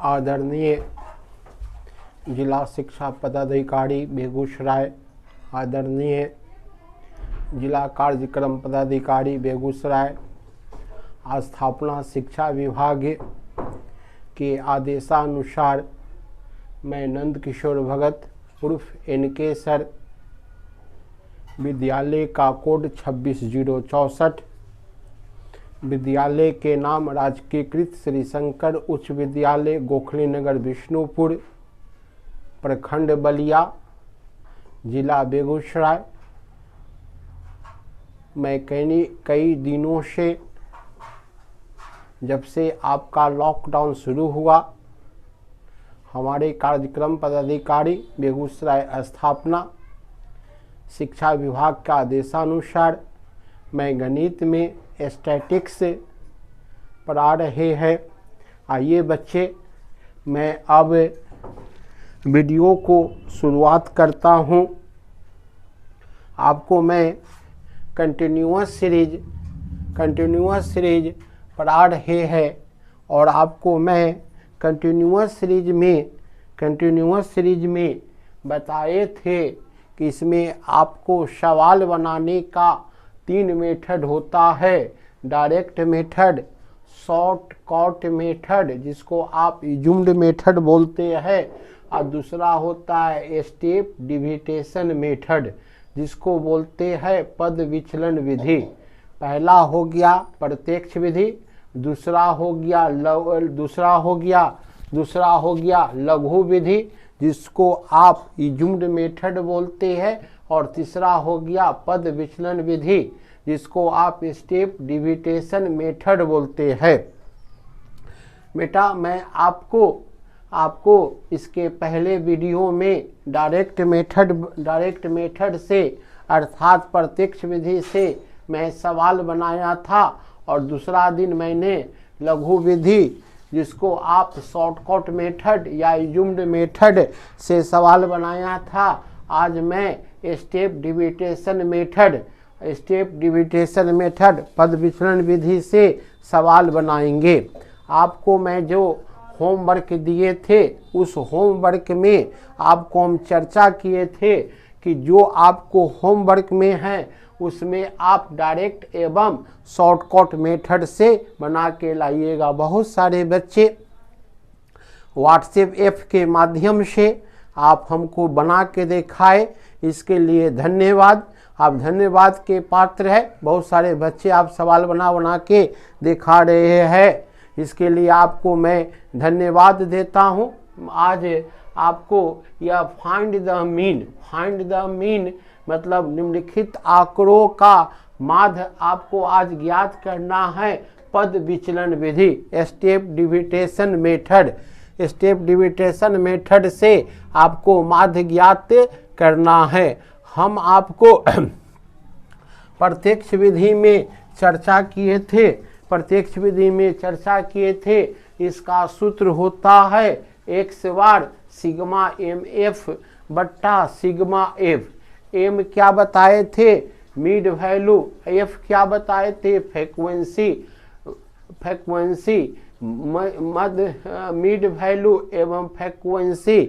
आदरणीय जिला शिक्षा पदाधिकारी बेगूसराय, आदरणीय जिला कार्यक्रम पदाधिकारी बेगूसराय, स्थापना शिक्षा विभाग के आदेशानुसार मैं नंद किशोर भगत उर्फ एनके सर, विद्यालय का कोड 26064, विद्यालय के नाम राजकीयकृत श्री शंकर उच्च विद्यालय गोखले नगर विष्णुपुर, प्रखंड बलिया, जिला बेगूसराय। मैं कई दिनों से, जब से आपका लॉकडाउन शुरू हुआ, हमारे कार्यक्रम पदाधिकारी बेगूसराय स्थापना शिक्षा विभाग का आदेशानुसार मैं गणित में स्टैटिक्स पढ़ा रहे हैं। आइए बच्चे, मैं अब वीडियो को शुरुआत करता हूं। आपको मैं कंटिन्यूअस सीरीज पढ़ा रहे हैं और आपको मैं कंटिन्यूअस सीरीज में बताए थे कि इसमें आपको सवाल बनाने का 3 मेथड होता है। डायरेक्ट मेथड, शॉर्टकट मेथड जिसको आप इजुम्ड मेथड बोलते हैं, और दूसरा होता है स्टेप डिविटेशन मेथड जिसको बोलते हैं पद विचलन विधि। पहला हो गया प्रत्यक्ष विधि, दूसरा हो गया लघु विधि जिसको आप इजुम्ड मेथड बोलते हैं, और तीसरा हो गया पद विचलन विधि जिसको आप स्टेप डिविटेशन मेथड बोलते हैं। बेटा, मैं आपको इसके पहले वीडियो में डायरेक्ट मेथड से अर्थात प्रत्यक्ष विधि से मैं सवाल बनाया था, और दूसरा दिन मैंने लघु विधि जिसको आप शॉर्टकट मेथड या इजुम्ड मेथड से सवाल बनाया था। आज मैं स्टेप डिविटेशन मेथड पद विचलन विधि से सवाल बनाएंगे। आपको मैं जो होमवर्क दिए थे, उस होमवर्क में आपको हम चर्चा किए थे कि जो आपको होमवर्क में है उसमें आप डायरेक्ट एवं शॉर्टकट मेथड से बना के लाइएगा। बहुत सारे बच्चे व्हाट्सएप ऐप के माध्यम से आप हमको बना के दिखाए, इसके लिए धन्यवाद। आप धन्यवाद के पात्र है। बहुत सारे बच्चे आप सवाल बना के दिखा रहे हैं, इसके लिए आपको मैं धन्यवाद देता हूं। आज आपको यह फाइंड द मीन मतलब निम्नलिखित आंकड़ों का माध्य आपको आज ज्ञात करना है। पद विचलन विधि, स्टेप डिविटेशन मेथड से आपको माध्य ज्ञात करना है। हम आपको प्रत्यक्ष विधि में चर्चा किए थे। इसका सूत्र होता है x बार सिग्मा mf बट्टा सिग्मा f। m क्या बताए थे? Mid value. f क्या बताए थे? फ्रीक्वेंसी मिड वैल्यू एवं फ्रीक्वेंसी।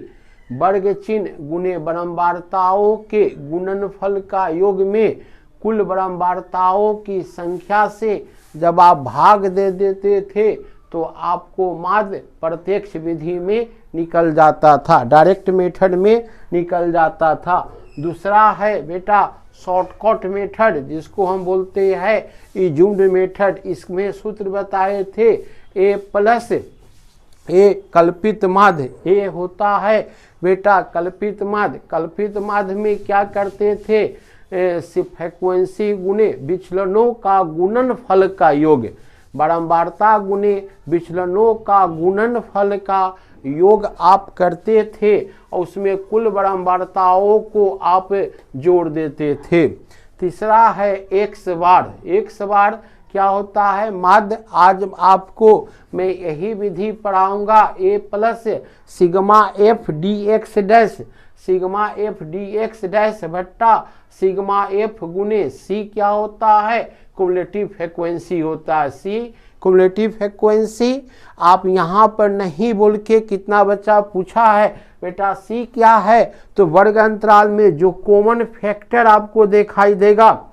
वर्ग चिन्ह गुणे बारंबारताओं के गुणनफल का योग में कुल बारंबारताओं की संख्या से जब आप भाग दे देते थे तो आपको माध्य प्रत्यक्ष विधि में निकल जाता था, डायरेक्ट मेथड में निकल जाता था। दूसरा है बेटा शॉर्टकट मेथड जिसको हम बोलते हैं इजुम्ड मेथड। इसमें सूत्र बताए थे a प्लस ए कल्पित माध्य। ए होता है बेटा कल्पित माध्य में क्या करते थे? फ्रीक्वेंसी गुणे विचलनों का गुणनफल का योग, बारंबारता गुणे विचलनों का गुणनफल का योग आप करते थे और उसमें कुल बारंबारताओं को आप जोड़ देते थे। तीसरा है एक्स बार क्या होता है? माध्य। आज आपको मैं यही विधि पढ़ाऊंगा। A plus sigma F D X dash sigma F D X dash बट्टा सिग्मा एफ गुने सी क्या होता है, क्युमुलेटिव फ्रीक्वेंसी होता है। C cumulative frequency. आप यहाँ पर नहीं बोल के कितना बच्चा पूछा है बेटा सी क्या है, तो वर्ग अंतराल में जो कॉमन फैक्टर आपको दिखाई देगा,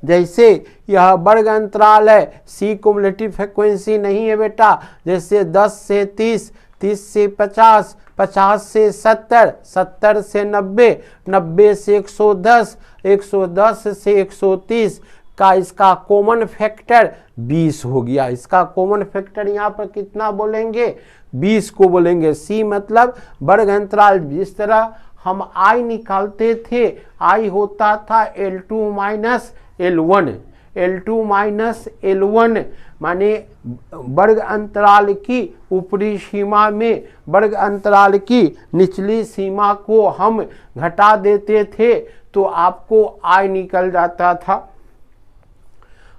जैसे यह वर्ग अंतराल है, सी क्युमुलेटिव फ्रीक्वेंसी नहीं है बेटा। जैसे 10 से 30, 30 से 50, 50 से 70, 70 से 90, 90 से 110, 110 से 130 का इसका कॉमन फैक्टर 20 हो गया। इसका कॉमन फैक्टर यहाँ पर कितना बोलेंगे, 20 को बोलेंगे। सी मतलब वर्ग अंतराल। जिस तरह हम आई निकालते थे, आई होता था L2 minus L1, L2 minus L1 माने वर्ग अंतराल की ऊपरी सीमा में वर्ग अंतराल की निचली सीमा को हम घटा देते थे तो आपको आई निकल जाता था।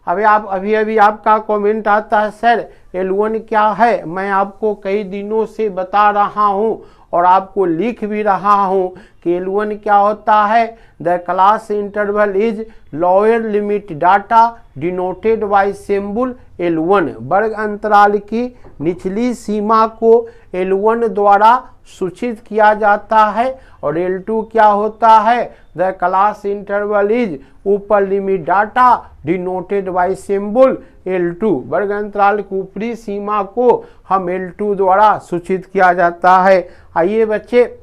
अभी आपका कमेंट आता है सर L1 क्या है, मैं आपको कई दिनों से बता रहा हूं और आपको लिख भी रहा हूं कि L1 क्या होता है, the class interval is lower limit data denoted by symbol L1। वर्ग अंतराल की निचली सीमा को L1 द्वारा सूचित किया जाता है और L2 क्या होता है, द क्लास इंटरवल इज ऊपर limit data denoted by symbol L2। वर्ग अंतराल की ऊपरी सीमा को हम L2 द्वारा सूचित किया जाता है। आइए बच्चे,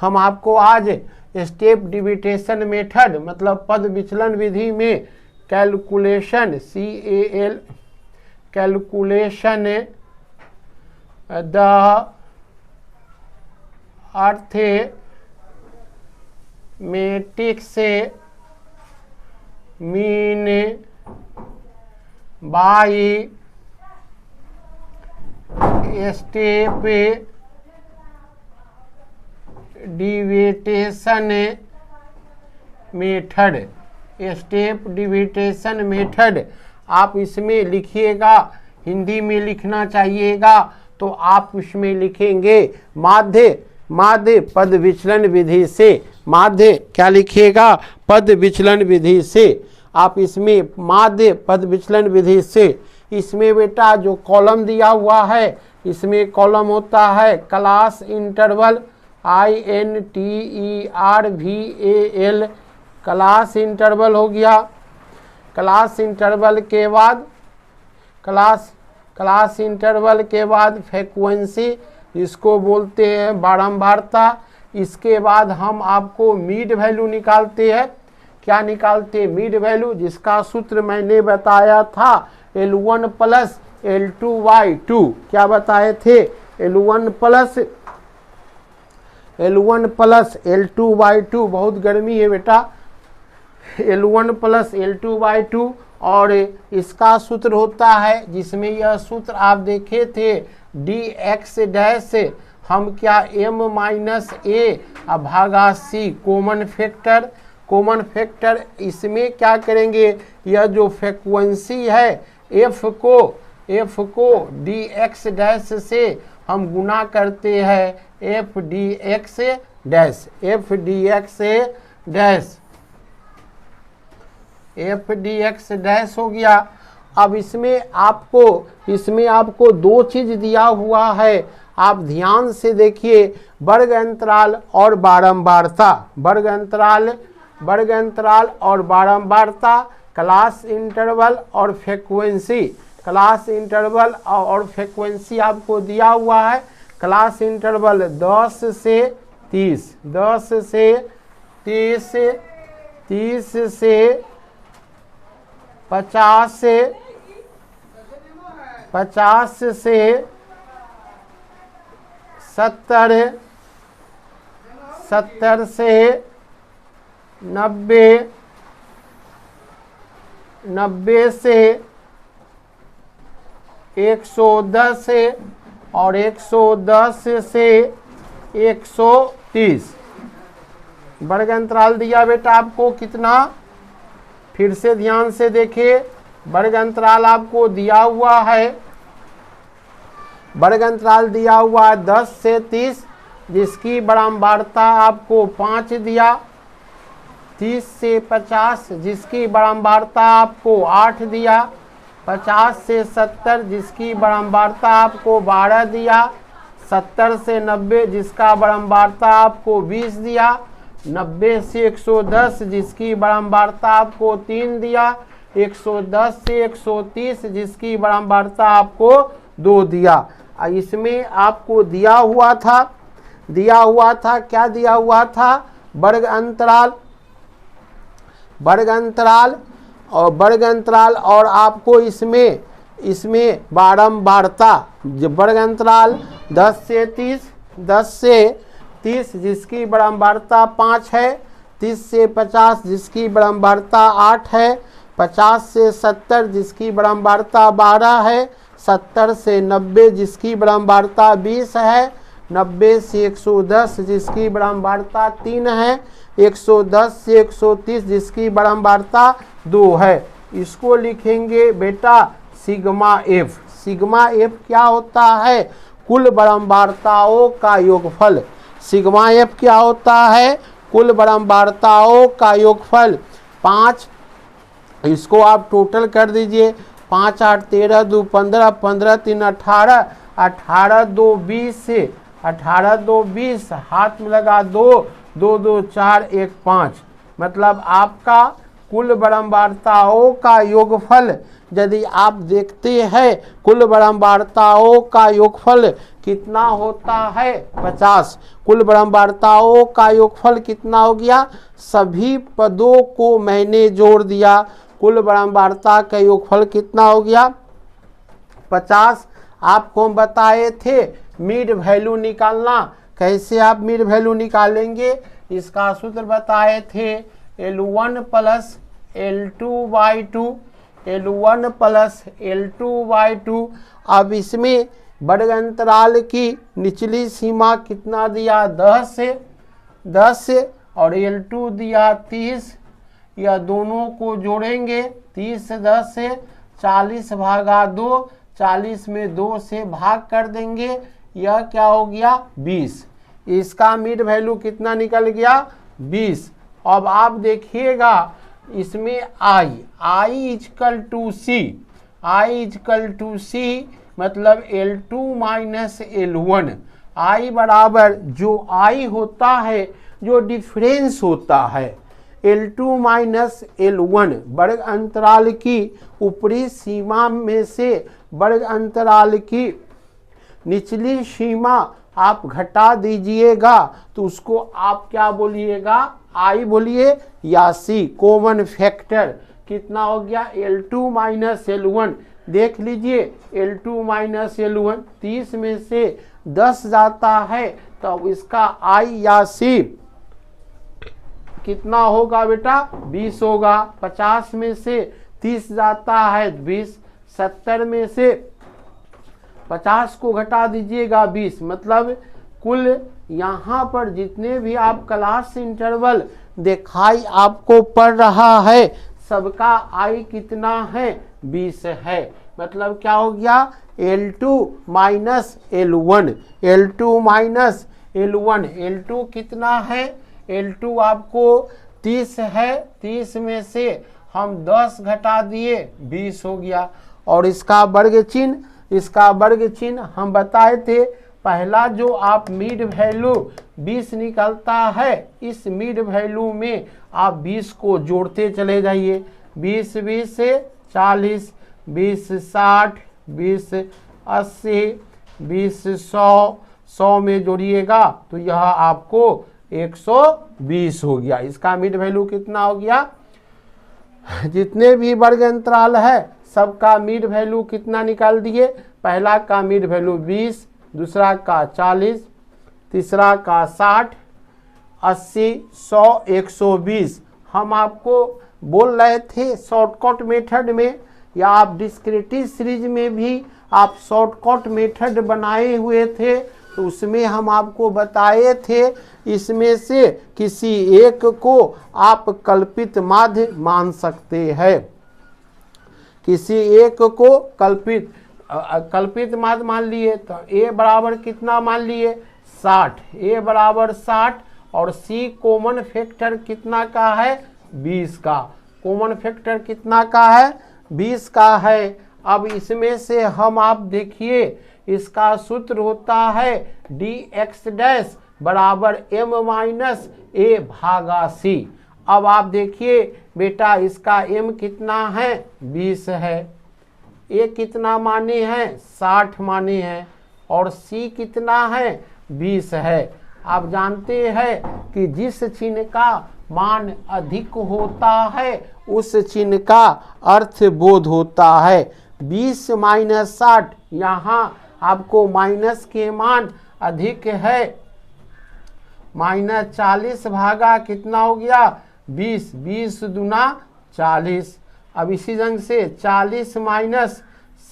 हम आपको आज स्टेप डिविटेशन मेथड मतलब पद विचलन विधि में calculation calculation the arithmetics mean by step deviation method. Step deviation method आप इसमें लिखिएगा, हिंदी में लिखना चाहिएगा तो आप इसमें लिखेंगे माध्य पद विचलन विधि से। माध्य क्या लिखिएगा, पद विचलन विधि से। आप इसमें माध्य पद विचलन विधि से, इसमें बेटा जो कॉलम दिया हुआ है, इसमें कॉलम होता है class interval INTERVAL, class interval हो गया। क्लास इंटरवल के बाद क्लास इंटरवल के बाद फ्रीक्वेंसी, इसको बोलते हैं बारंबारता। इसके बाद हम आपको मीड वैल्यू निकालते हैं। क्या निकालते हैं, मीड वैल्यू, जिसका सूत्र मैंने बताया था L1 प्लस L2/2। क्या बताए थे, L1 प्लस L2/2। बहुत गर्मी है बेटा, L1 प्लस L2/2। और इसका सूत्र होता है, जिसमें यह सूत्र आप देखे थे dx डैश हम क्या m माइनस ए भागा सी कॉमन फैक्टर। इसमें क्या करेंगे, यह जो फ्रीक्वेंसी है f को dx डैश से हम गुना करते हैं f dx डैश हो गया। अब इसमें आपको दो चीज दिया हुआ है, आप ध्यान से देखिए, वर्ग अंतराल और बारंबारता। वर्ग अंतराल और बारंबारता, क्लास इंटरवल और फ्रीक्वेंसी। क्लास इंटरवल और फ्रीक्वेंसी आपको दिया हुआ है। क्लास इंटरवल 10 से 30, 10 से 30, 30 से 50, 50 से 70, 70 से 90, 90 से 110 और 110 से 130। वर्ग अंतराल दिया बेटा आपको कितना, फिर से ध्यान से देखिए, वर्ग अंतराल आपको दिया हुआ है, वर्ग अंतराल दिया हुआ है 10 से 30, जिसकी बारंबारता आपको 5 दिया। 30 से 50 जिसकी बारंबारता आपको 8 दिया। 50 से 70 जिसकी बारंबारता आपको 12 दिया। 70 से 90 जिसका बारंबारता आपको 20 दिया। 90 से 110 जिसकी बारंबारता आपको 3 दिया। 110 से 130 जिसकी बारंबारता आपको 2 दिया। इसमें आपको दिया हुआ था क्या दिया हुआ था? वर्ग अंतराल और आपको इसमें बारंबारता वर्ग अंतराल 10 से 30 जिसकी बारंबारता 5 है। 30 से 50 जिसकी बारंबारता 8 है। 50 से 70 जिसकी बारंबारता 12 है। 70 से 90 जिसकी बारंबारता 20 है। 90 से 110 जिसकी बारंबारता 3 है। 110 से 130 जिसकी बारंबारता 2 है। इसको लिखेंगे बेटा सिग्मा एफ। सिग्मा एफ क्या होता है? कुल बारंबारताओं का योगफल। सिग्मा एफ क्या होता है? कुल बारंबारताओं का योगफल। 5 इसको आप टोटल कर दीजिए। 5 8 13 2 15 15 3 18 18 2 20 18 2 20 हाथ में लगा 2 2 2 4 1 5 मतलब आपका कुल बारंबारताओं का योगफल। यदि आप देखते हैं कुल बारंबारताओं का योगफल कितना होता है? 50। कुल बारंबारताओं का योगफल कितना हो गया? सभी पदों को मैंने जोड़ दिया। कुल बारंबारता का योगफल कितना हो गया? 50। आपको हम बताए थे मिड वैल्यू निकालना। कैसे आप मिड वैल्यू निकालेंगे? इसका सूत्र बताए थे L1 plus L2/2 L1 plus L2/2। अब इसमें वर्ग अंतराल की निचली सीमा कितना दिया? 10 से और L2 दिया 30। यह दोनों को जोड़ेंगे 30 से 10 से 40 भागा 2। 40 में 2 से भाग कर देंगे। यह क्या हो गया? 20। इसका मिड वैल्यू कितना निकल गया? 20। अब आप देखिएगा इसमें I इजकल टू C मतलब L2 माइनस L1। I बराबर जो I होता है जो डिफरेंस होता है L2 माइनस L1 वर्ग अंतराल की ऊपरी सीमा में से वर्ग अंतराल की निचली सीमा आप घटा दीजिएगा तो उसको आप क्या बोलिएगा? I बोलिए या C। कॉमन फैक्टर कितना हो गया? L2 minus L1। देख लीजिए L2 माइनस L1 30 में से 10 जाता है तो इसका I या C कितना होगा बेटा? 20 होगा। 50 में से 30 जाता है 20। 70 में से 50 को घटा दीजिएगा 20 मतलब कुल यहाँ पर जितने भी आप क्लास इंटरवल दिखाई आपको पड़ रहा है सबका I कितना है? 20 है। मतलब क्या हो गया? L2 minus L1। L2 minus L1। L2 कितना है? L2 आपको 30 है। 30 में से हम 10 घटा दिए 20 हो गया। और इसका वर्ग चिन्ह हम बताए थे। पहला जो आप मिड वैल्यू 20 निकलता है इस मिड वैल्यू में आप 20 को जोड़ते चले जाइए। 20 से 40 20 60 20 80 20 100 में जोड़िएगा तो यह आपको 120 हो गया। इसका मिड वैल्यू कितना हो गया? जितने भी वर्ग अंतराल है सबका मिड वैल्यू कितना निकाल दिए? पहला का मिड वैल्यू 20, दूसरा का 40, तीसरा का 60, 80 100 120। हम आपको बोल रहे थे शॉर्टकट मेथड में या आप डिस्क्रिटिव सीरीज में भी आप शॉर्टकट मेथड बनाए हुए थे तो उसमें हम आपको बताए थे इसमें से किसी एक को आप कल्पित माध्य मान सकते हैं। किसी एक को कल्पित माध्य मान लिए तो A बराबर कितना मान लिए? 60, a बराबर 60 और c कॉमन फैक्टर कितना का है 20 का। कॉमन फैक्टर कितना का है 20 का है। अब इसमें से हम आप देखिए इसका सूत्र होता है dx डैश बराबर m माइनस a भागा c। अब आप देखिए बेटा इसका m कितना है 20 है, a कितना माने हैं 60 माने हैं और c कितना है 20 है। आप जानते हैं कि जिस चिन्ह का मान अधिक होता है उस चिन्ह का अर्थ बोध होता है। 20 माइनस 60, यहाँ आपको माइनस के मान अधिक है, माइनस 40 भागा कितना हो गया 20, 20 दूना 40। अब इसी ढंग से 40 माइनस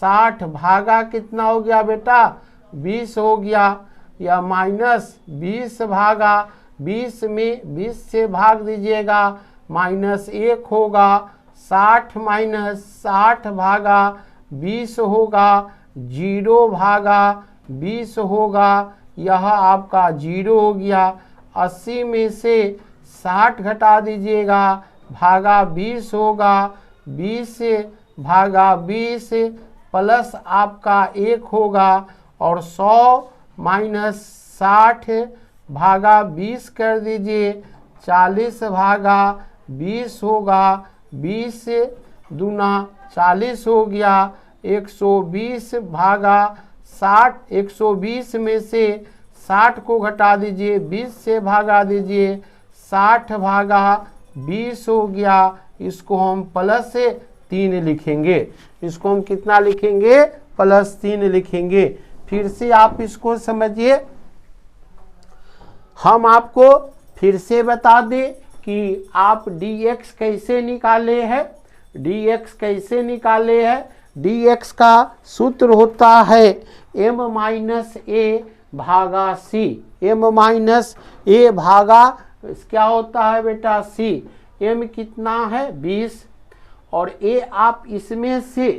60 भागा कितना हो गया बेटा 20 हो गया, या माइनस 20 भागा 20 में 20 से भाग दीजिएगा माइनस 1 होगा, 60 माइनस 60 भागा 20 होगा, 0 भागा 20 होगा, यह आपका 0 हो गया। 80 में से 60 घटा दीजिएगा भागा 20 होगा, 20 भागा 20 प्लस आपका 1 होगा और 100 माइनस 60 भागा 20 कर दीजिए 40 भागा 20 होगा, 20 दूना 40 हो गया, 120 भागा 60, 120 में से 60 को घटा दीजिए 20 से भागा दीजिए 60 भागा 20 हो गया। इसको हम प्लस 3 लिखेंगे, इसको हम कितना लिखेंगे प्लस 3 लिखेंगे। फिर से आप इसको समझिए, हम आपको फिर से बता दें कि आप dx कैसे निकाले हैं। dx कैसे निकाले हैं, dx का सूत्र होता है m माइनस a भागा c। m माइनस a भागा क्या होता है बेटा c। m कितना है 20 और a आप इसमें से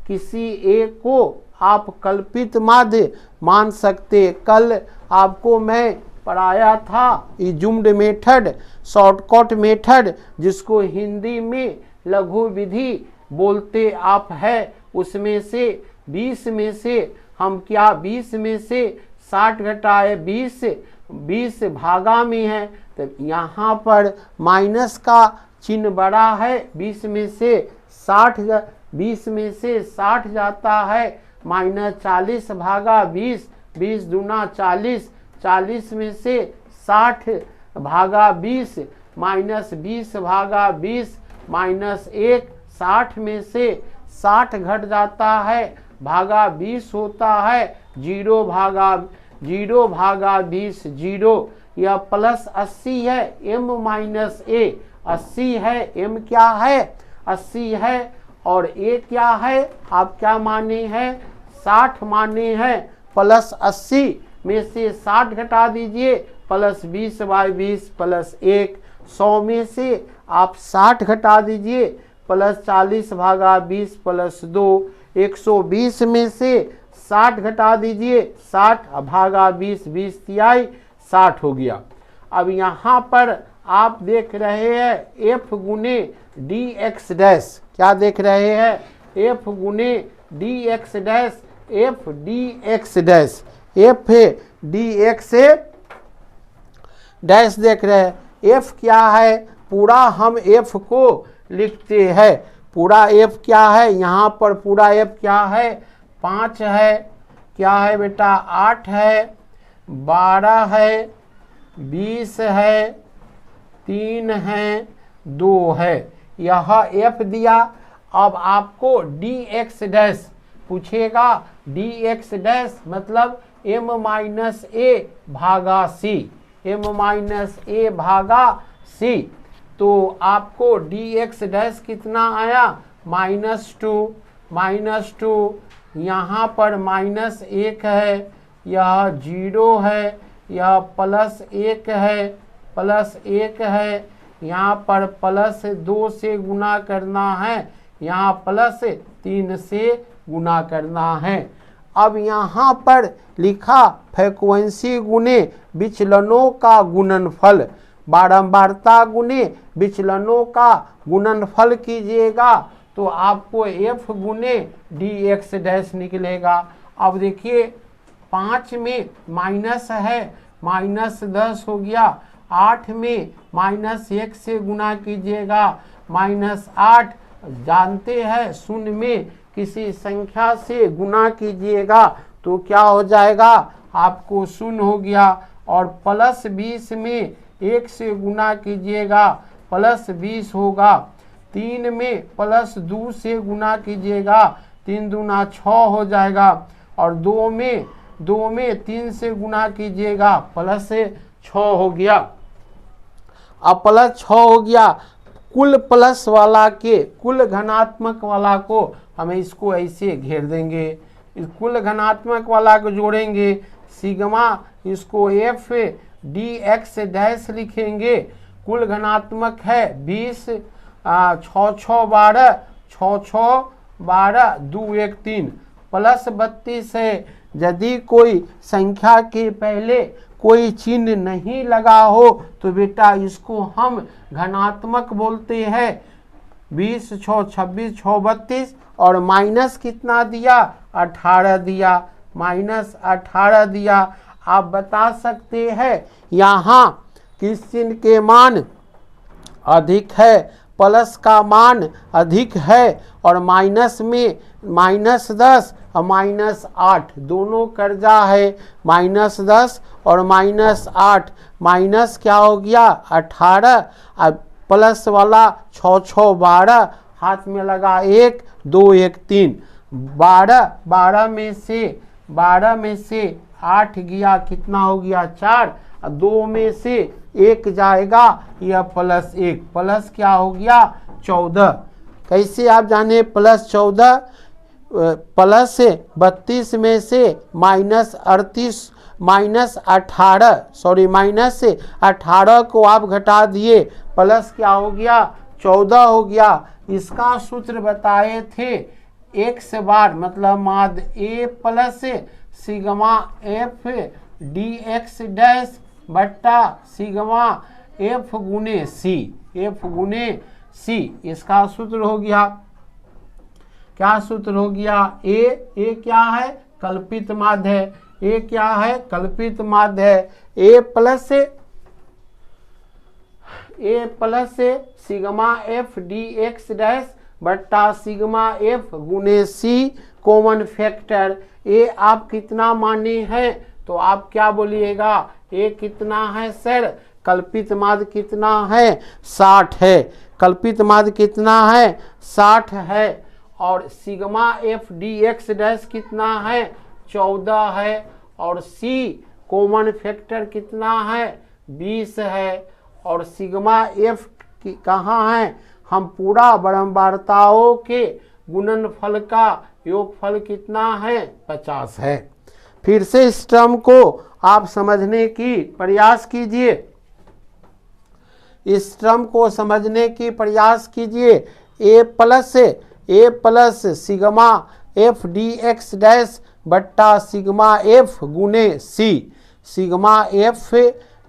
किसी a को आप कल्पित माध्य मान सकते। कल आपको मैं पढ़ाया था इजुम्ड मेथड, शॉर्टकट मेथड, जिसको हिंदी में लघु विधि बोलते आप है। उसमें से 20 में से हम क्या 20 में से 60 घटाए 20 भागा में है, तो यहाँ पर माइनस का चिन्ह बड़ा है। 20 में से 60 जाता है, माइनस 40 भागा 20, 20 दूना 40, 40 में से 60 भागा 20, माइनस 20 भागा 20 माइनस 1, 60 में से 60 घट जाता है भागा 20 होता है, 0 भागा 20 0, यह प्लस 80 है, m माइनस a 80 है, m क्या है 80 है और a क्या है आप क्या माने हैं 60 माने हैं। प्लस 80 में से 60 घटा दीजिए प्लस 20 बाई 20 प्लस 1, 100 में से आप 60 घटा दीजिए प्लस 40 भागा 20 प्लस 2, 120 में से 60 घटा दीजिए 60 भागा 20, 20 तिहाई 60 हो गया। अब यहाँ पर आप देख रहे हैं f गुने dx डैश, क्या देख रहे हैं f गुने dx dash, f dx dash, f dx dash देख रहे हैं। f क्या है पूरा हम f को लिखते हैं, पूरा f क्या है यहाँ पर पूरा f क्या है 5 है, क्या है बेटा 8 है, 12 है, 20 है, 3 है, 2 है, यह f दिया। अब आपको dx डैश पूछेगा, dx डैश मतलब m माइनस a भागा c, m माइनस a भागा c, तो आपको dx डैश कितना आया -2, यहाँ पर -1 है, यह 0 है, यह +1 है, +1 है, यहाँ पर +2 से गुना करना है, यहाँ +3 से गुना करना है। अब यहाँ पर लिखा फ्रीक्वेंसी गुने विचलनों का गुणनफल, बारंबारता गुने विचलनों का गुणनफल कीजिएगा तो आपको f गुने dx डैश निकलेगा। अब देखिए 5 में माइनस है, -10 हो गया। 8 में -1 से गुना कीजिएगा, -8। जानते हैं शून्य में किसी संख्या से गुना कीजिएगा तो क्या हो जाएगा, आपको शून्य हो गया। और +20 में 1 से गुना कीजिएगा, +20 होगा। 3 में +2 से गुना कीजिएगा, 3 दूना 6 हो जाएगा। और 2 में 3 से गुना कीजिएगा, +6 हो गया। अब +6 हो गया। कुल प्लस वाला के कुल धनात्मक वाला को हमें इसको ऐसे घेर देंगे, इस कुल धनात्मक वाला को जोड़ेंगे, सिग्मा इसको f dx डैश लिखेंगे। कुल धनात्मक है 20, 6 6 12, 6 6 12, 2 1 3, +32 है। यदि कोई संख्या के पहले कोई चिन्ह नहीं लगा हो तो बेटा इसको हम धनात्मक बोलते हैं। 20 6 26 6 32 और माइनस कितना दिया, 18 दिया, -18 दिया। आप बता सकते हैं यहाँ किस चिन्ह के मान अधिक है, प्लस का मान अधिक है और माइनस में -10 और -8 दोनों कर्जा है। -10 और -8, माइनस क्या हो गया 18, अब प्लस वाला 6 6 12, हाथ में लगा 1 2 1 3, 12 में से 8 गया, कितना हो गया 4, 2 में से 1 जाएगा, यह +1, प्लस क्या हो गया 14। कैसे आप जाने +14, +32 में से -18 को आप घटा दिए, प्लस क्या हो गया 14 हो गया। इसका सूत्र बताए थे x बार मतलब माद a plus sigma f dx dash बट्टा सिग्मा f गुने c, इसका सूत्र हो गया। क्या सूत्र हो गया, a क्या है, कल्पित माध्य है, a क्या है, कल्पित माध्य है। a plus sigma f dx dash बट्टा सिग्मा f गुने c कॉमन फैक्टर। a आप कितना माने हैं तो आप क्या बोलिएगा, a कितना है सर, कल्पित माध्य कितना है 60 है, कल्पित माध्य कितना है 60 है। और सिग्मा f dx डैश कितना है 14 है और c कॉमन फैक्टर कितना है 20 है। और सिग्मा f कहाँ है, हम पूरा बारंबारताओं के गुणनफल का योगफल कितना है 50 है। फिर से इस टर्म को आप समझने की प्रयास कीजिए, इस टर्म को समझने की प्रयास कीजिए। a plus sigma f dx dash बट्टा सिग्मा f गुने c, sigma f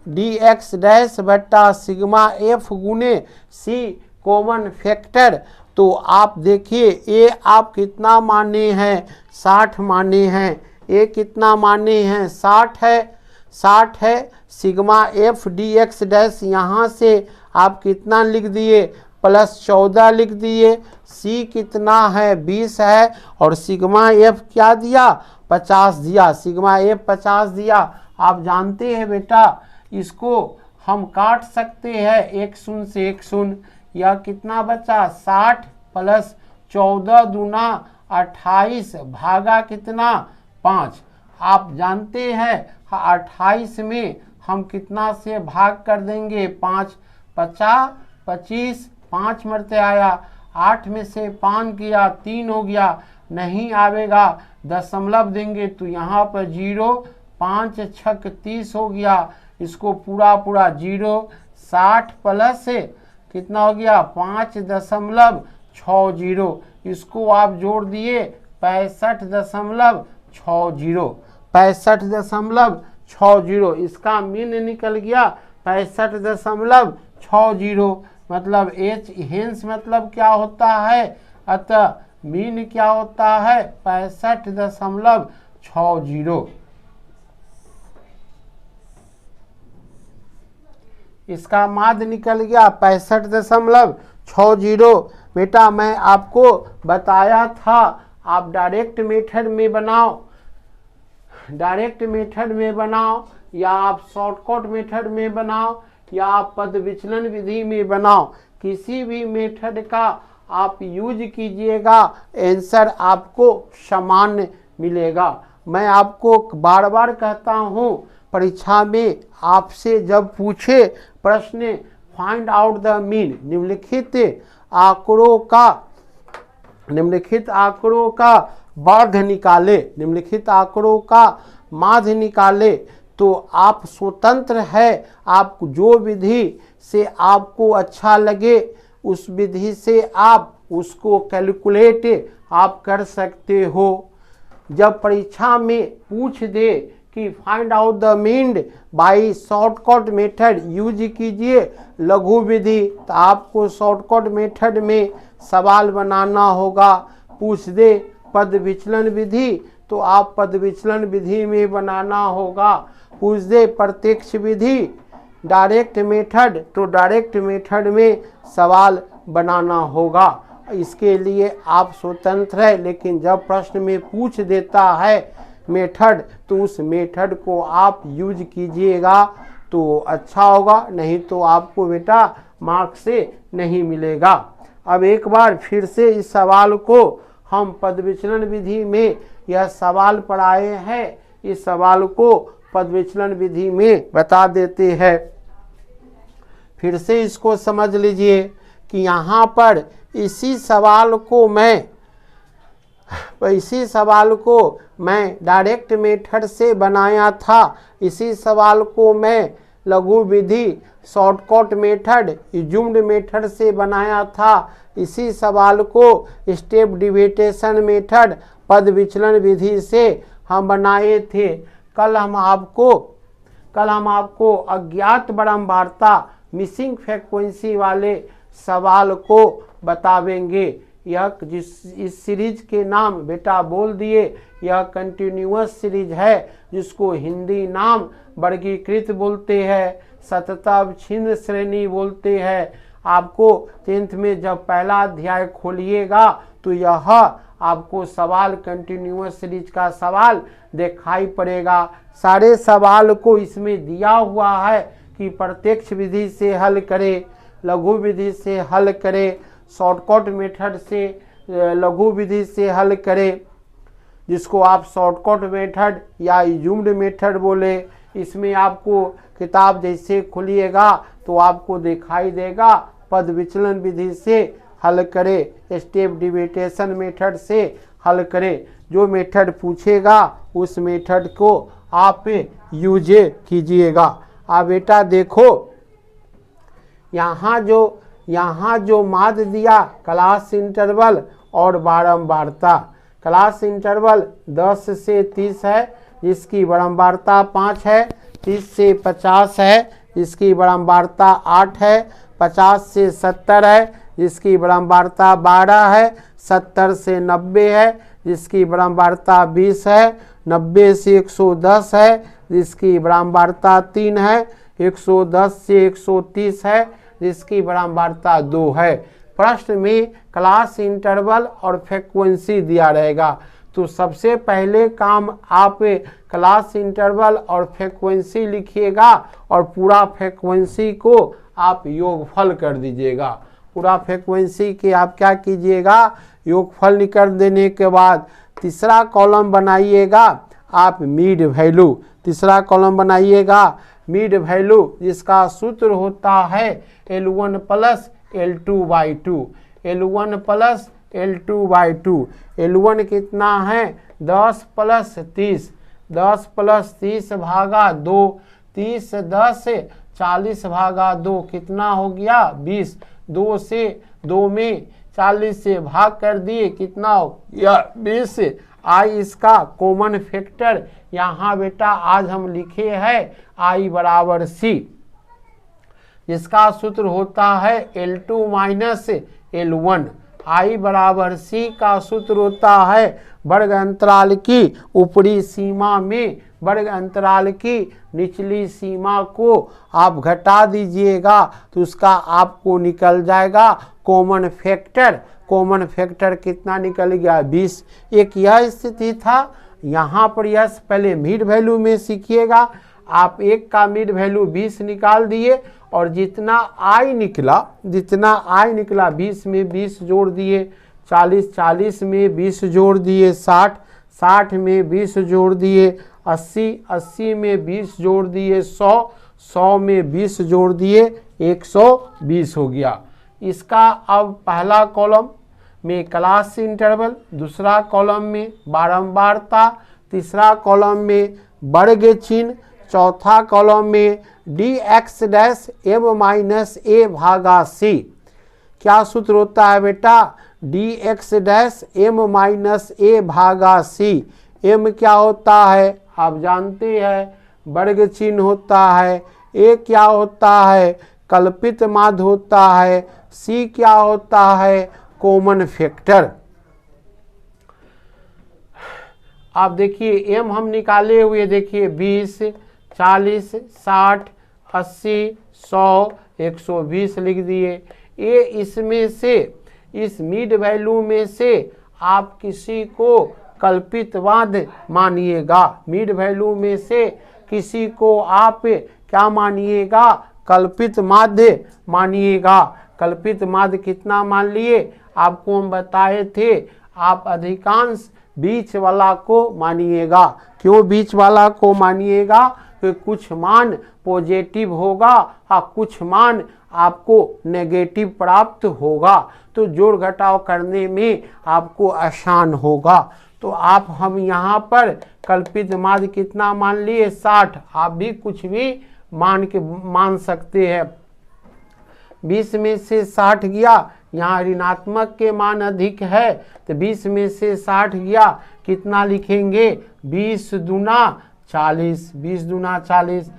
dx dash बट्टा सिग्मा f गुने c कॉमन फैक्टर। तो आप देखिए a आप कितना माने हैं 60 माने हैं, a कितना माने हैं 60 है। सिग्मा f dx डैश यहाँ से आप कितना लिख दिए +14 लिख दिए, c कितना है 20 है और सिग्मा f क्या दिया 50 दिया, सिग्मा f 50 दिया। आप जानते हैं बेटा इसको हम काट सकते हैं 1 0 से 1 0, यह कितना बचा 60 प्लस 14 दूना 28 भागा कितना 5। आप जानते हैं 28 में हम कितना से भाग कर देंगे 5 50 25, 5 मरते आया, 8 में से 5 किया 3 हो गया, नहीं आवेगा दशमलव देंगे तो यहाँ पर 0, 5 6 30 हो गया, इसको पूरा 0, 60 प्लस कितना हो गया 5.60, इसको आप जोड़ दिए 65.64 65.60। इसका मीन निकल गया 65.60। मतलब एच हेंस मतलब क्या होता है, अतः मीन क्या होता है 65.60। इसका माध्य निकल गया 65.60। बेटा मैं आपको बताया था आप डायरेक्ट मेथड में बनाओ, डायरेक्ट मेथड में बनाओ, या आप शॉर्टकट मेथड में बनाओ, या आप पद विचलन विधि में बनाओ, किसी भी मेथड का आप यूज कीजिएगा, आंसर आपको समान मिलेगा। मैं आपको बार बार कहता हूँ, परीक्षा में आपसे जब पूछे प्रश्न फाइंड आउट द मीन, निम्नलिखित आंकड़ों का माध्य निकाले, निम्नलिखित आंकड़ों का माध्य निकाले, तो आप स्वतंत्र है, आप जो विधि से आपको अच्छा लगे उस विधि से आप उसको कैलकुलेट आप कर सकते हो। जब परीक्षा में पूछ दे कि find out the mean by shortcut method use कीजिए लघु विधि, तो आपको शॉर्टकट मेथड में सवाल बनाना होगा। पूछ दे पद विचलन विधि, तो आप पद विचलन विधि में बनाना होगा। पूछ दे प्रत्यक्ष विधि डायरेक्ट मेथड, तो डायरेक्ट मेथड में सवाल बनाना होगा। इसके लिए आप स्वतंत्र है, लेकिन जब प्रश्न में पूछ देता है मेथड, तो उस मेथड को आप यूज कीजिएगा तो अच्छा होगा, नहीं तो आपको बेटा मार्क्स से नहीं मिलेगा। अब एक बार फिर से इस सवाल को हम पद विचलन विधि में यह सवाल पढ़ाए हैं, इस सवाल को पद विचलन विधि में बता देते हैं। फिर से इसको समझ लीजिए कि यहाँ पर इसी सवाल को मैं डायरेक्ट मेथड से बनाया था, इसी सवाल को मैं लघु विधि शॉर्टकट मेथड यूज्ड मेथड से बनाया था, इसी सवाल को स्टेप डिविएशन मेथड पद विचलन विधि से हम बनाए थे। कल हम आपको अज्ञात बारंबारता मिसिंग फ्रीक्वेंसी वाले सवाल को बतावेंगे। यह इस सीरीज के नाम बेटा बोल दिए, यह कंटिन्यूअस सीरीज है, जिसको हिंदी नाम वर्गीकृत बोलते हैं, सततअवच्छिन्न श्रेणी बोलते हैं। आपको 10th में जब पहला अध्याय खोलिएगा तो यह आपको सवाल कंटिन्यूअस सीरीज का सवाल दिखाई पड़ेगा। सारे सवाल को इसमें दिया हुआ है कि प्रत्यक्ष विधि से हल करें, लघु विधि से हल करें, शॉर्टकट मेथड से लघु विधि से हल करें, जिसको आप शॉर्टकट मेथड या यूज्ड मेथड बोले। इसमें आपको किताब जैसे खुलिएगा तो आपको दिखाई देगा पद विचलन विधि से हल करें, स्टेप डिविएशन मेथड से हल करें। जो मेथड पूछेगा उस मेथड को आप यूज कीजिएगा। अब बेटा देखो, यहाँ जो माध्य दिया क्लास इंटरवल और बारंबारता। क्लास इंटरवल 10 से 30 है, जिसकी बारंबारता 5 है, 30 से 50 है, जिसकी बारंबारता 8 है, 50 से 70 है, जिसकी बारंबारता 12 है, 70 से 90 है, जिसकी बारंबारता 20 है, 90 से 110 है, जिसकी बारंबारता 3 है, 110 से 130 है, जिसकी बारंबारता 2 है। प्रश्न में क्लास इंटरवल और फ्रीक्वेंसी दिया रहेगा, तो सबसे पहले काम आप क्लास इंटरवल और फ्रीक्वेंसी लिखिएगा और पूरा फ्रीक्वेंसी को आप योगफल कर दीजिएगा। पूरा फ्रीक्वेंसी के आप क्या कीजिएगा, योगफल निकाल देने के बाद तीसरा कॉलम बनाइएगा आप मीड वैल्यू। तीसरा कॉलम बनाइएगा मीड वैल्यू, जिसका सूत्र होता है L1 plus L2/2, L1 plus L2/2। L1 कितना है 10 प्लस 30, 10 प्लस 30 भागा 2, 30 10 40 भागा 2 कितना हो गया 20। 2 में 40 से भाग कर दिए, कितना हो गया 20। आई इसका कॉमन फैक्टर यहाँ बेटा आज हम लिखे हैं आई बराबर सी, जिसका सूत्र होता है L2 माइनस L1। आई बराबर सी का सूत्र होता है वर्ग अंतराल की ऊपरी सीमा में वर्ग अंतराल की निचली सीमा को आप घटा दीजिएगा तो उसका आपको निकल जाएगा कॉमन फैक्टर। कॉमन फैक्टर कितना निकल गया 20। एक यह स्थिति था। यहाँ पर यस पहले मिड वैल्यू में सीखिएगा। आप एक का मिड वैल्यू 20 निकाल दिए और जितना आई निकला 20 में 20 जोड़ दिए, 40 में 20 जोड़ दिए, 60 में 20 जोड़ दिए, 80 में 20 जोड़ दिए, 100 में 20 जोड़ दिए, 120 हो गया। इसका अब पहला कॉलम में क्लास इंटरवल, दूसरा कॉलम में बारंबारता, तीसरा कॉलम में वर्ग चिन्ह, चौथा कॉलम में dx dash m minus a भागा c। क्या सूत्र होता है बेटा dx dash m minus a भागा c। m क्या होता है आप जानते हैं वर्ग चिन्ह होता है, a क्या होता है कल्पित माध्य होता है, c क्या होता है कॉमन फैक्टर। आप देखिए m हम निकाले हुए देखिए 20, 40, 60, 80, 100, 120 लिख दिए। ये इसमें से इस मिड वैल्यू में से आप किसी को कल्पित माध्य मानिएगा। मिड वैल्यू में से किसी को आप क्या मानिएगा कल्पित माध्य मानिएगा। कल्पित माध्य कितना मान लिए आपको हम बताए थे, आप अधिकांश बीच वाला को मानिएगा। क्यों बीच वाला को मानिएगा कि कुछ मान पॉजिटिव होगा और कुछ मान आपको नेगेटिव प्राप्त होगा, तो जोड़ घटाव करने में आपको आसान होगा। तो आप हम यहाँ पर कल्पित माध्य कितना मान लिए 60। आप भी कुछ भी मान सकते हैं। 20 में से 60 गया, यहाँ ऋणात्मक के मान अधिक है तो 20 में से 60 गया, कितना लिखेंगे 20 दूना 40, 20 दूना 40।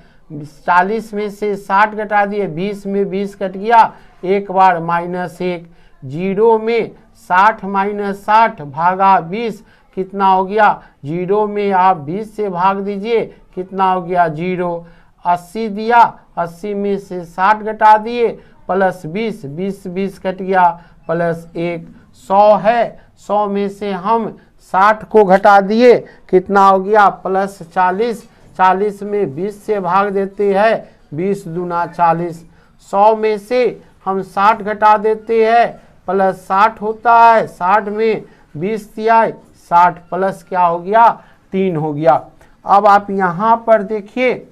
40 में से 60 घटा दिए, 20 में 20 कट गया, एक बार -1। 0 में 60 माइनस 60 भागा 20 कितना हो गया, 0 में आप 20 से भाग दीजिए कितना हो गया 0। 80 दिया, 80 में से 60 घटा दिए प्लस 20, 20 कट गया +1। 100 है, 100 में से हम 60 को घटा दिए कितना हो गया +40, 40 में 20 से भाग देते हैं 20 दूना 40। 100 में से हम 60 घटा देते हैं +60 होता है, 60 में 20 दिया 60 प्लस क्या हो गया 3 हो गया। अब आप यहाँ पर देखिए,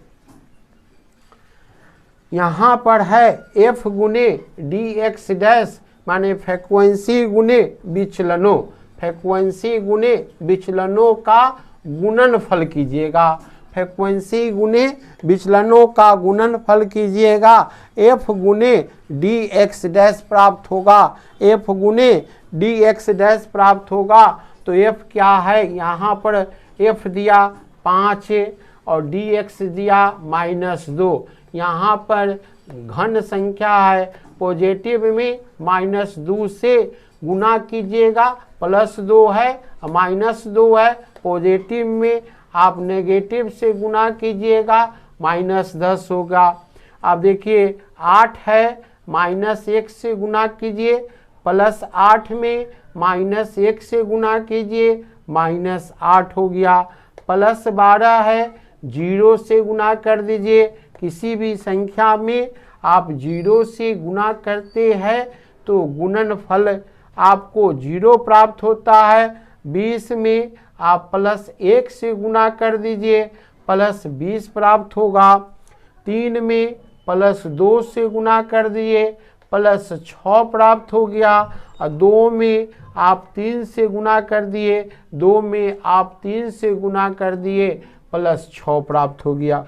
यहाँ पर है f गुने dx डैश माने फ्रीक्वेंसी गुने विचलनों, फ्रीक्वेंसी गुने विचलनों का गुणनफल कीजिएगा। फ्रीक्वेंसी गुने विचलनों का गुणनफल कीजिएगा, f गुने dx डैश प्राप्त होगा, f गुने dx डैश प्राप्त होगा। तो f क्या है, यहाँ पर f दिया 5 और dx दिया -2। यहाँ पर घन संख्या है, पॉजिटिव में -2 से गुना कीजिएगा, +2 है -2 है, पॉजिटिव में आप नेगेटिव से गुना कीजिएगा -10 होगा। अब देखिए 8 है, -1 से गुना कीजिए, +8 में -1 से गुना कीजिए -8 हो गया। +12 है, 0 से गुना कर दीजिए। किसी भी संख्या में आप 0 से गुना करते हैं तो गुणनफल आपको 0 प्राप्त होता है। 20 में आप +1 से गुना कर दीजिए +20 प्राप्त होगा। 3 में +2 से गुना कर दिए +6 प्राप्त हो गया। और 2 में आप 3 से गुना कर दिए, 2 में आप 3 से गुना कर दिए +6 प्राप्त हो गया।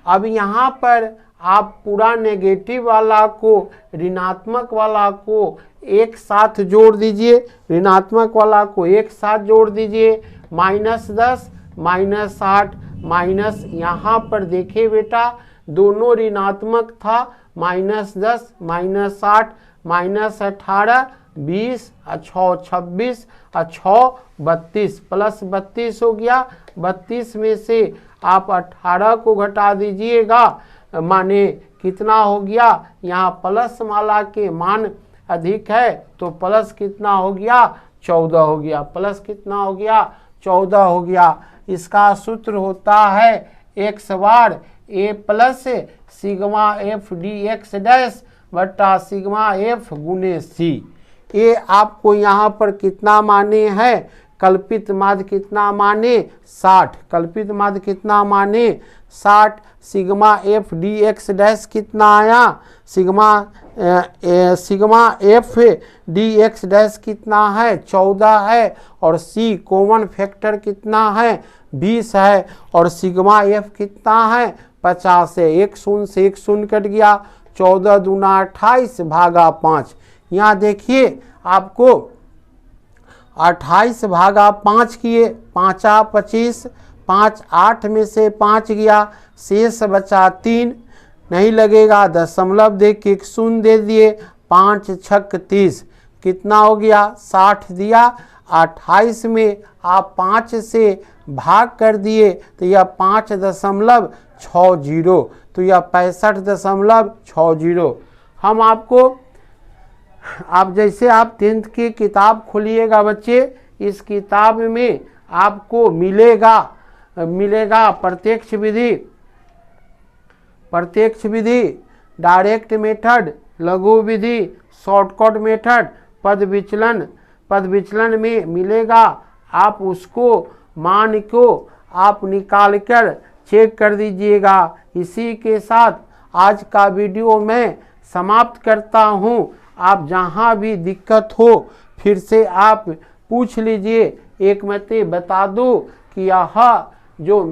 अब यहाँ पर आप पूरा नेगेटिव वाला को ऋणात्मक वाला को एक साथ जोड़ दीजिए, ऋणात्मक वाला को एक साथ जोड़ दीजिए। -10 -8 माइनस, यहाँ पर देखिए बेटा दोनों ऋणात्मक था, -10 -8 -18 20 6 26 6 32 प्लस 32 हो गया। 32 में से आप 18 को घटा दीजिएगा, माने कितना हो गया, यहाँ प्लस माला के मान अधिक है तो प्लस कितना हो गया, 14 हो गया। प्लस कितना हो गया, 14 हो गया। इसका सूत्र होता है x bar a plus sigma f D X dash बट्टा सिग्मा f गुने c। ये आपको यहाँ पर कितना माने हैं, कल्पित माध्य कितना माने 60, कल्पित माध्य कितना माने 60। Sigma f D X dash कितना आया, sigma f D X dash कितना है 14 है, और c कॉमन फैक्टर कितना है 20 है, और सिग्मा f कितना है 50 है। एक शून्य से एक शून्य कट गया, 14 दूना 28 भागा 5। यहाँ देखिए आपको 28 भागा 5 किए, 5 25, 5 8 में से 5 गया, शेष बचा 3, नहीं लगेगा दशमलव दे के एक शून्य दे दिए, 5 छक 30, कितना हो गया 60 दिया। 28 में आप 5 से भाग कर दिए तो यह 5.60, तो यह 65.60। हम आपको, आप जैसे आप 10th की किताब खोलिएगा बच्चे, इस किताब में आपको मिलेगा प्रत्यक्ष विधि, डायरेक्ट मेथड, लघु विधि, शॉर्टकट मेथड, पद विचलन में मिलेगा। आप उसको मान को आप निकाल कर चेक कर दीजिएगा। इसी के साथ आज का वीडियो मैं समाप्त करता हूं। आप जहां भी दिक्कत हो फिर से आप पूछ लीजिए। एक मैं बता दूं कि यह जो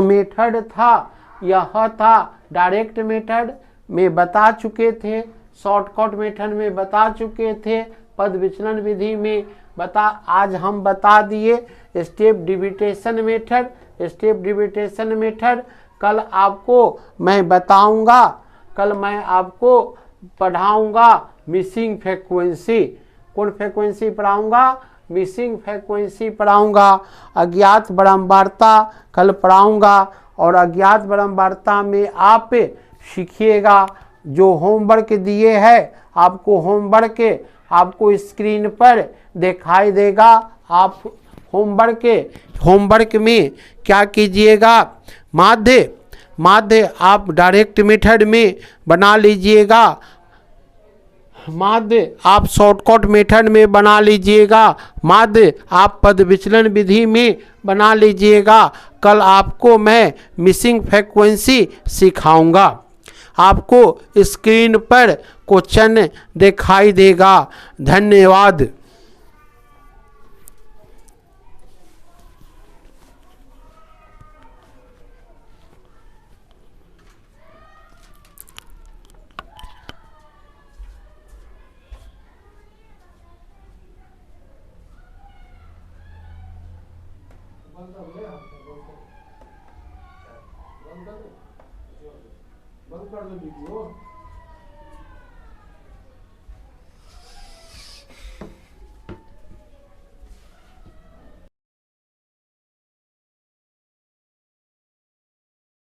मेथड था यह था डायरेक्ट मेथड में बता चुके थे, शॉर्टकट मेथड में बता चुके थे, पद विचलन विधि में आज हम बता दिए स्टेप डिविटेशन मेथड। कल मैं आपको पढ़ाऊंगा मिसिंग फ्रीक्वेंसी। कौन फ्रीक्वेंसी पढ़ाऊंगा, मिसिंग फ्रीक्वेंसी पढ़ाऊंगा। अज्ञात बारंबारता कल पढ़ाऊंगा, और अज्ञात बारंबारता में आप सीखिएगा जो होमवर्क दिए हैं। आपको होमवर्क आपको स्क्रीन पर दिखाई देगा। आप होमवर्क में क्या कीजिएगा, माध्य आप डायरेक्ट मेथड में बना लीजिएगा, माध्य आप शॉर्टकट मेथड में बना लीजिएगा, माध्य आप पद विचलन विधि में बना लीजिएगा। कल आपको मैं मिसिंग फ्रीक्वेंसी सिखाऊंगा। आपको स्क्रीन पर क्वेश्चन दिखाई देगा। धन्यवाद। बंद कर दो वीडियो।